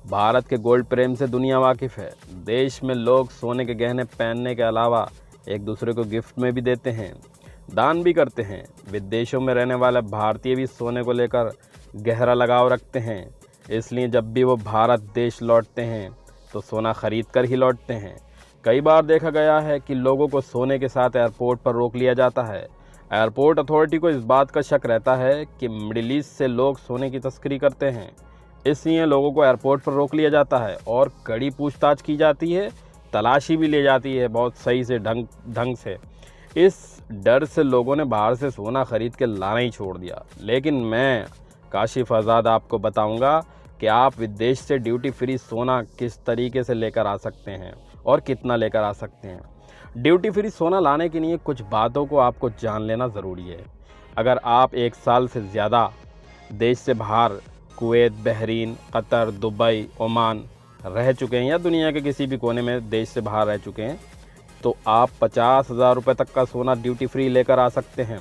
भारत के गोल्ड प्रेम से दुनिया वाकिफ़ है। देश में लोग सोने के गहने पहनने के अलावा एक दूसरे को गिफ्ट में भी देते हैं, दान भी करते हैं। विदेशों में रहने वाले भारतीय भी सोने को लेकर गहरा लगाव रखते हैं, इसलिए जब भी वो भारत देश लौटते हैं तो सोना खरीद कर ही लौटते हैं। कई बार देखा गया है कि लोगों को सोने के साथ एयरपोर्ट पर रोक लिया जाता है। एयरपोर्ट अथॉरिटी को इस बात का शक रहता है कि मिडिल ईस्ट से लोग सोने की तस्करी करते हैं, इसलिए लोगों को एयरपोर्ट पर रोक लिया जाता है और कड़ी पूछताछ की जाती है, तलाशी भी ली जाती है बहुत सही से ढंग से। इस डर से लोगों ने बाहर से सोना खरीद के लाना ही छोड़ दिया। लेकिन मैं काशिफ आज़ाद आपको बताऊंगा कि आप विदेश से ड्यूटी फ्री सोना किस तरीके से लेकर आ सकते हैं और कितना लेकर आ सकते हैं। ड्यूटी फ्री सोना लाने के लिए कुछ बातों को आपको जान लेना ज़रूरी है। अगर आप 1 साल से ज़्यादा देश से बाहर Kuwait, Bahrain, Qatar, Dubai, Oman रह चुके हैं या दुनिया के किसी भी कोने में देश से बाहर रह चुके हैं तो आप 50,000 रुपये तक का सोना ड्यूटी फ्री लेकर आ सकते हैं।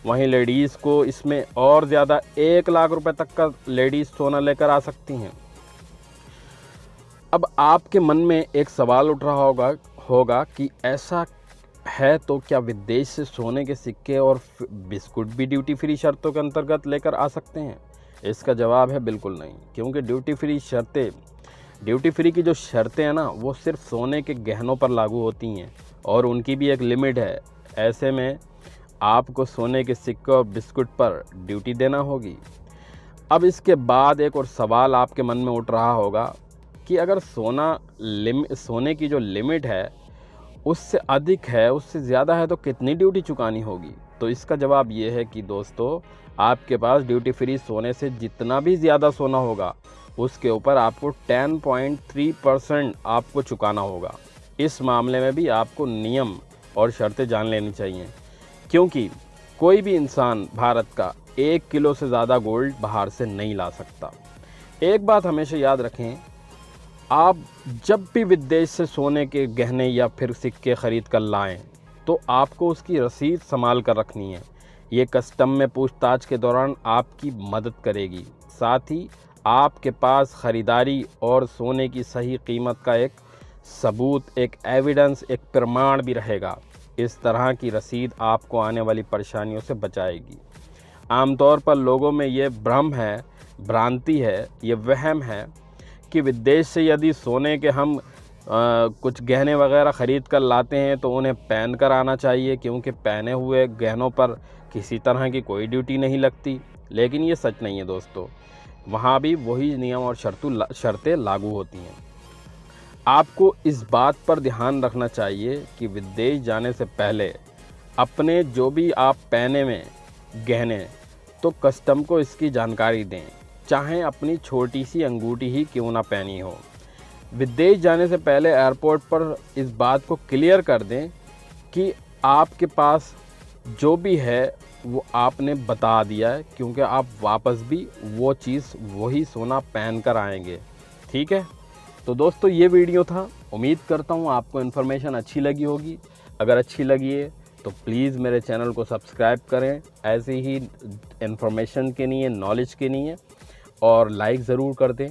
वहीं लेडीज़ को इसमें और ज़्यादा 1 लाख रुपए तक का लेडीज़ सोना लेकर आ सकती हैं। अब आपके मन में एक सवाल उठ रहा होगा कि ऐसा है तो क्या विदेश से सोने के सिक्के और बिस्कुट भी ड्यूटी फ्री शर्तों के अंतर्गत लेकर आ सकते हैं? इसका जवाब है बिल्कुल नहीं, क्योंकि ड्यूटी फ्री की जो शर्तें हैं ना वो सिर्फ सोने के गहनों पर लागू होती हैं और उनकी भी एक लिमिट है। ऐसे में आपको सोने के सिक्के और बिस्कुट पर ड्यूटी देना होगी। अब इसके बाद एक और सवाल आपके मन में उठ रहा होगा कि अगर सोने की जो लिमिट है उससे अधिक है, उससे ज़्यादा है तो कितनी ड्यूटी चुकानी होगी? तो इसका जवाब ये है कि दोस्तों, आपके पास ड्यूटी फ्री सोने से जितना भी ज़्यादा सोना होगा उसके ऊपर आपको 10.3% आपको चुकाना होगा। इस मामले में भी आपको नियम और शर्तें जान लेनी चाहिए, क्योंकि कोई भी इंसान भारत का 1 किलो से ज़्यादा गोल्ड बाहर से नहीं ला सकता। एक बात हमेशा याद रखें, आप जब भी विदेश से सोने के गहने या फिर सिक्के खरीद कर लाएं तो आपको उसकी रसीद संभाल कर रखनी है। ये कस्टम में पूछताछ के दौरान आपकी मदद करेगी। साथ ही आपके पास ख़रीदारी और सोने की सही कीमत का एक सबूत, एक एविडेंस, एक प्रमाण भी रहेगा। इस तरह की रसीद आपको आने वाली परेशानियों से बचाएगी। आमतौर पर लोगों में ये भ्रांति है, ये वहम है कि विदेश से यदि सोने के हम कुछ गहने वगैरह ख़रीद कर लाते हैं तो उन्हें पहन कर आना चाहिए, क्योंकि पहने हुए गहनों पर किसी तरह की कोई ड्यूटी नहीं लगती। लेकिन ये सच नहीं है दोस्तों, वहाँ भी वही नियम और शर्तें लागू होती हैं। आपको इस बात पर ध्यान रखना चाहिए कि विदेश जाने से पहले अपने जो भी आप पहने में गहने तो कस्टम को इसकी जानकारी दें, चाहे अपनी छोटी सी अंगूठी ही क्यों ना पहनी हो। विदेश जाने से पहले एयरपोर्ट पर इस बात को क्लियर कर दें कि आपके पास जो भी है वो आपने बता दिया है, क्योंकि आप वापस भी वो चीज़, वही सोना पहन कर आएंगे। ठीक है, तो दोस्तों ये वीडियो था। उम्मीद करता हूँ आपको इन्फॉर्मेशन अच्छी लगी होगी। अगर अच्छी लगी है तो प्लीज़ मेरे चैनल को सब्सक्राइब करें ऐसे ही इन्फॉर्मेशन के लिए, नॉलेज के लिए, और लाइक ज़रूर कर दें।